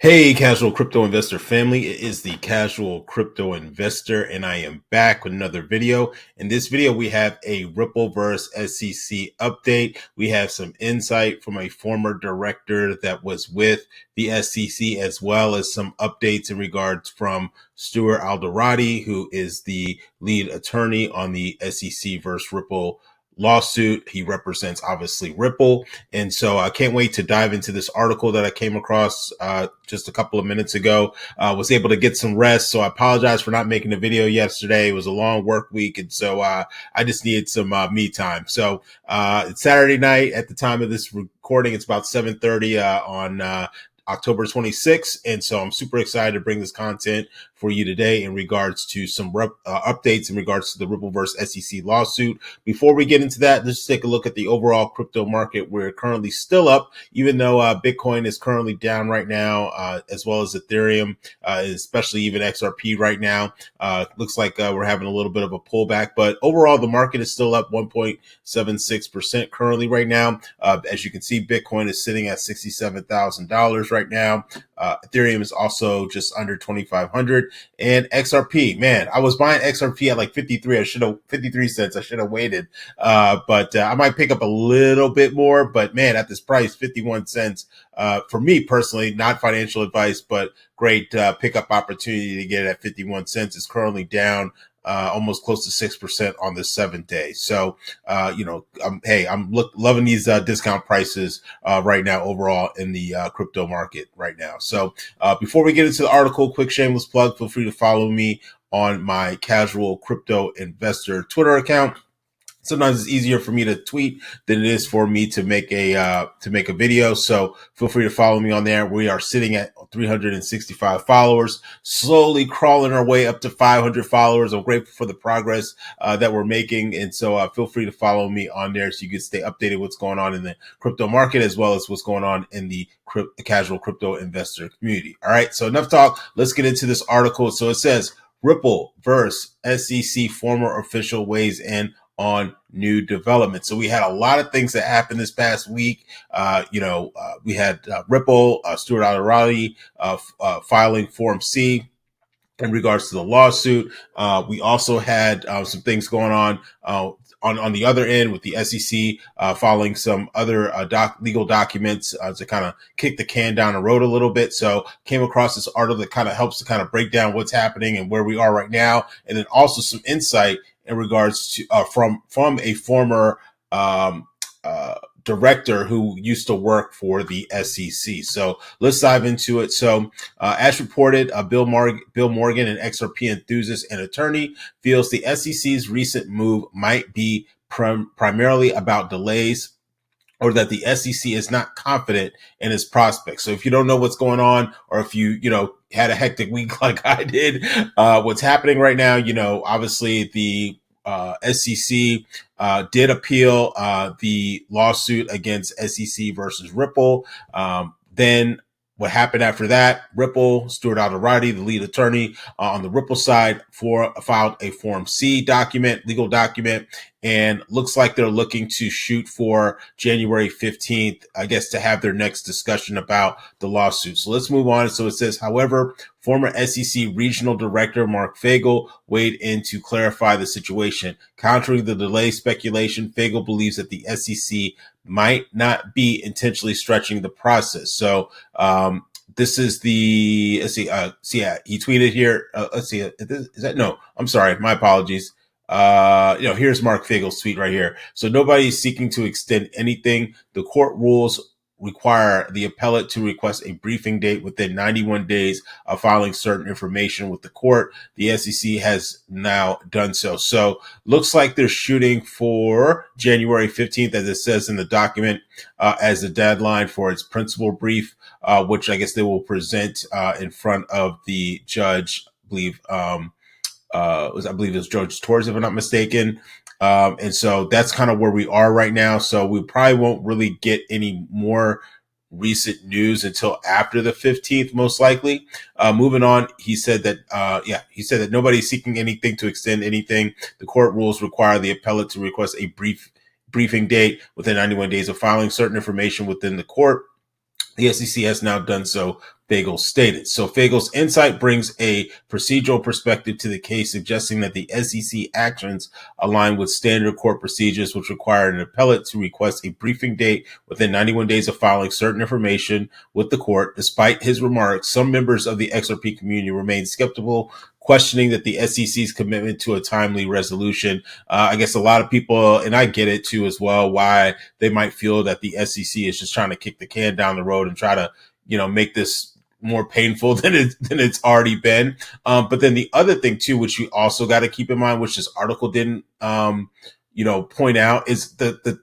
Hey, casual crypto investor family. It is the casual crypto investor, and I am back with another video. In this video, we have a Ripple versus SEC update. We have some insight from a former director that was with the SEC, as well as some updates in regards from Stuart Alderati, who is the lead attorney on the SEC versus Ripple lawsuit. He represents obviously Ripple. And so I can't wait to dive into this article that I came across just a couple of minutes ago. Was able to get some rest. So I apologize for not making a video yesterday. It was a long work week. And so I just needed some me time. So it's Saturday night at the time of this recording. It's about 7:30 on October 26th. And so I'm super excited to bring this content for you today in regards to some updates in regards to the Ripple versus SEC lawsuit. Before we get into that, let's take a look at the overall crypto market. We're currently still up, even though Bitcoin is currently down right now, as well as Ethereum, especially even XRP right now. Looks like we're having a little bit of a pullback, but overall, the market is still up 1.76% currently right now. As you can see, Bitcoin is sitting at $67,000 right now. Ethereum is also just under 2,500. And XRP, man, I was buying XRP at like 53 cents. I should have waited. But I might pick up a little bit more, but man, at this price, 51 cents, for me personally, not financial advice, but great, pickup opportunity to get it at 51 cents. It's currently down almost close to 6% on the 7th day. So, I'm loving these discount prices right now overall in the crypto market right now. So before we get into the article, quick shameless plug, feel free to follow me on my casual crypto investor Twitter account. Sometimes it's easier for me to tweet than it is for me to make a video. So feel free to follow me on there. We are sitting at 365 followers, slowly crawling our way up to 500 followers. I'm grateful for the progress that we're making, and so feel free to follow me on there so you can stay updated what's going on in the crypto market as well as what's going on in the casual crypto investor community. All right, so enough talk. Let's get into this article. So it says Ripple versus SEC former official weighs in on new developments. So we had a lot of things that happened this past week. We had Ripple, Stuart Alderati filing Form C in regards to the lawsuit. We also had some things going on the other end with the SEC following some other legal documents to kind of kick the can down the road a little bit. So came across this article that kind of helps to kind of break down what's happening and where we are right now, and then also some insight in regards to from a former director who used to work for the SEC. So let's dive into it. So as reported, Bill Morgan, an XRP enthusiast and attorney, feels the SEC's recent move might be primarily about delays, or that the SEC is not confident in its prospects. So if you don't know what's going on, or if you had a hectic week like I did, what's happening right now, obviously the SEC did appeal the lawsuit against SEC versus Ripple. Then what happened after that? Ripple, Stuart Alderati, the lead attorney on the Ripple side, filed a Form C legal document, and looks like they're looking to shoot for January 15th, I guess, to have their next discussion about the lawsuit. So let's move on. So it says, however, former SEC Regional Director Mark Fagel weighed in to clarify the situation. Countering the delay speculation, Fagel believes that the SEC might not be intentionally stretching the process. So this is the, let's see, he tweeted here. Let's see, is that, no, I'm sorry, my apologies. Here's Mark Fagel's tweet right here. So nobody's seeking to extend anything. The court rules require the appellate to request a briefing date within 91 days of filing certain information with the court. The SEC has now done so. So looks like they're shooting for January 15th, as it says in the document, as the deadline for its principal brief, which I guess they will present in front of the judge, I believe it was Judge Torres, if I'm not mistaken. And so that's kind of where we are right now. So we probably won't really get any more recent news until after the 15th, most likely. Moving on, he said that nobody's seeking anything to extend anything. The court rules require the appellate to request a briefing date within 91 days of filing certain information within the court. The SEC has now done so, Fagel stated. So Fagel's insight brings a procedural perspective to the case, suggesting that the SEC actions align with standard court procedures, which require an appellate to request a briefing date within 91 days of filing certain information with the court. Despite his remarks, some members of the XRP community remain skeptical, questioning that the SEC's commitment to a timely resolution. I guess a lot of people, and I get it too as well, why they might feel that the SEC is just trying to kick the can down the road and try to, make this more painful than it's already been. But then the other thing too, which you also got to keep in mind, which this article didn't, point out, is the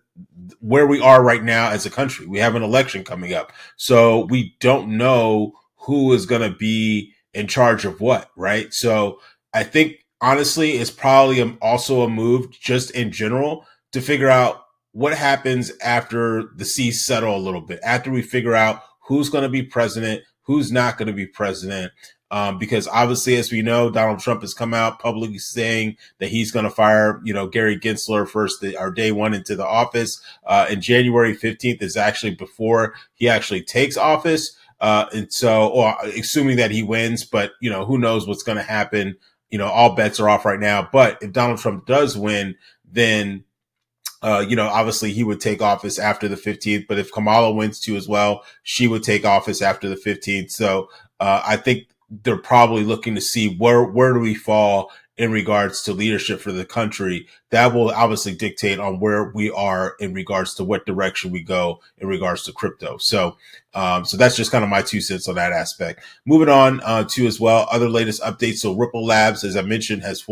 where we are right now as a country. We have an election coming up, so we don't know who is going to be in charge of what, right? So I think honestly, it's probably also a move just in general to figure out what happens after the seas settle a little bit, after we figure out who's going to be president, who's not going to be president. Because obviously, as we know, Donald Trump has come out publicly saying that he's going to fire, Gary Gensler our day one into the office. And January 15th is actually before he actually takes office. And so, or assuming that he wins, but, who knows what's going to happen. All bets are off right now. But if Donald Trump does win, then obviously he would take office after the 15th, but if Kamala wins too as well, she would take office after the 15th. So I think they're probably looking to see where do we fall in regards to leadership for the country. That will obviously dictate on where we are in regards to what direction we go in regards to crypto. So that's just kind of my 2 cents on that aspect. Moving on to as well other latest updates. So Ripple Labs, as I mentioned, has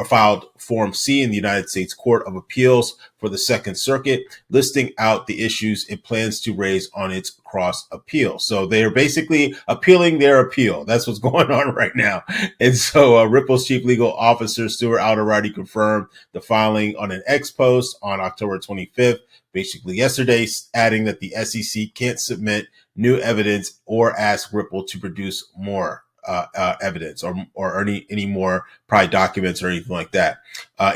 filed Form C in the United States Court of Appeals for the Second Circuit, listing out the issues it plans to raise on its cross appeal. So they are basically appealing their appeal. That's what's going on right now. And so Ripple's chief legal officer, Stuart Alderati, confirmed the filing on an X post on October 25th, basically yesterday, adding that the SEC can't submit new evidence or ask Ripple to produce more evidence or any more probably documents or anything like that.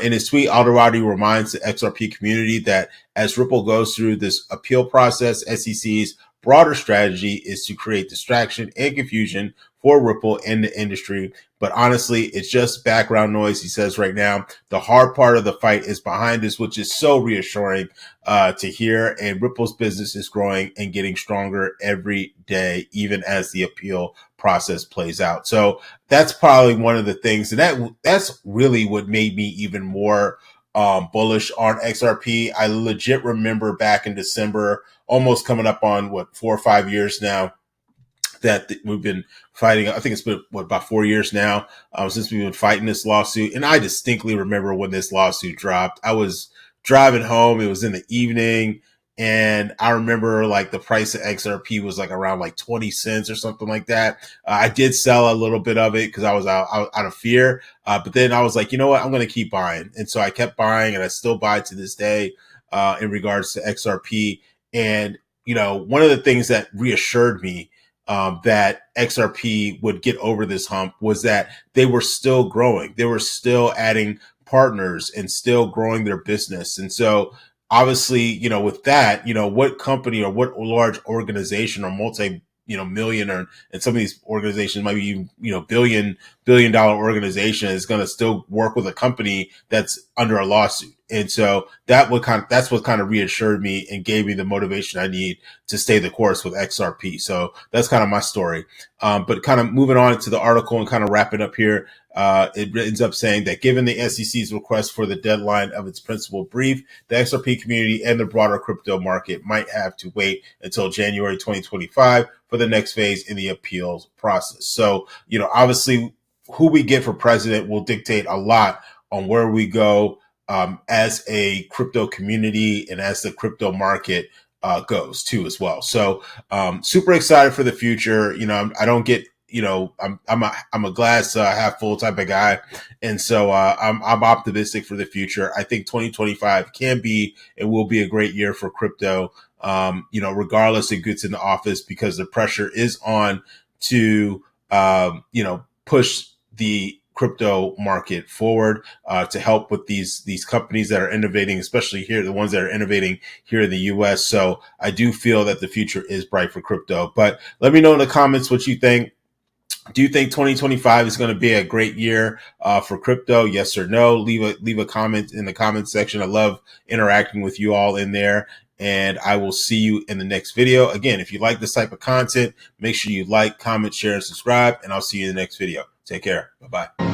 In his tweet, Alderati reminds the XRP community that as Ripple goes through this appeal process, SEC's broader strategy is to create distraction and confusion for Ripple and the industry. But honestly, it's just background noise, he says right now. The hard part of the fight is behind us, which is so reassuring to hear. And Ripple's business is growing and getting stronger every day, even as the appeal process plays out. So that's probably one of the things, and that's really what made me even more bullish on XRP. I legit remember back in December, almost coming up on 4 or 5 years now, that we've been fighting. I think it's been about 4 years now since we've been fighting this lawsuit. And I distinctly remember when this lawsuit dropped. I was driving home. It was in the evening. And I remember like the price of XRP was like around like 20 cents or something like that. I did sell a little bit of it because I was out of fear. But then I was like, you know what? I'm going to keep buying. And so I kept buying, and I still buy to this day in regards to XRP. And, one of the things that reassured me that XRP would get over this hump was that they were still growing. They were still adding partners and still growing their business. And so obviously, with that, what company or what large organization or million, or and some of these organizations might be, billion dollar organization is going to still work with a company that's under a lawsuit. And so that's what kind of reassured me and gave me the motivation I need to stay the course with XRP. So that's kind of my story. But kind of moving on to the article and kind of wrapping up here, it ends up saying that given the SEC's request for the deadline of its principal brief, the XRP community and the broader crypto market might have to wait until January 2025 for the next phase in the appeals process. So, obviously who we get for president will dictate a lot on where we go as a crypto community and as the crypto market goes too as well. So super excited for the future. I don't get, I'm a glass half full type of guy. And so I'm optimistic for the future. I think 2025 can be and will be a great year for crypto, regardless of who gets in the office, because the pressure is on to, push the crypto market forward, to help with these companies that are innovating, especially here, the ones that are innovating here in the US. So I do feel that the future is bright for crypto. But let me know in the comments what you think. Do you think 2025 is going to be a great year for crypto? Yes or no? Leave a comment in the comment section. I love interacting with you all in there. And I will see you in the next video. Again, if you like this type of content, make sure you like, comment, share, and subscribe. And I'll see you in the next video. Take care. Bye-bye.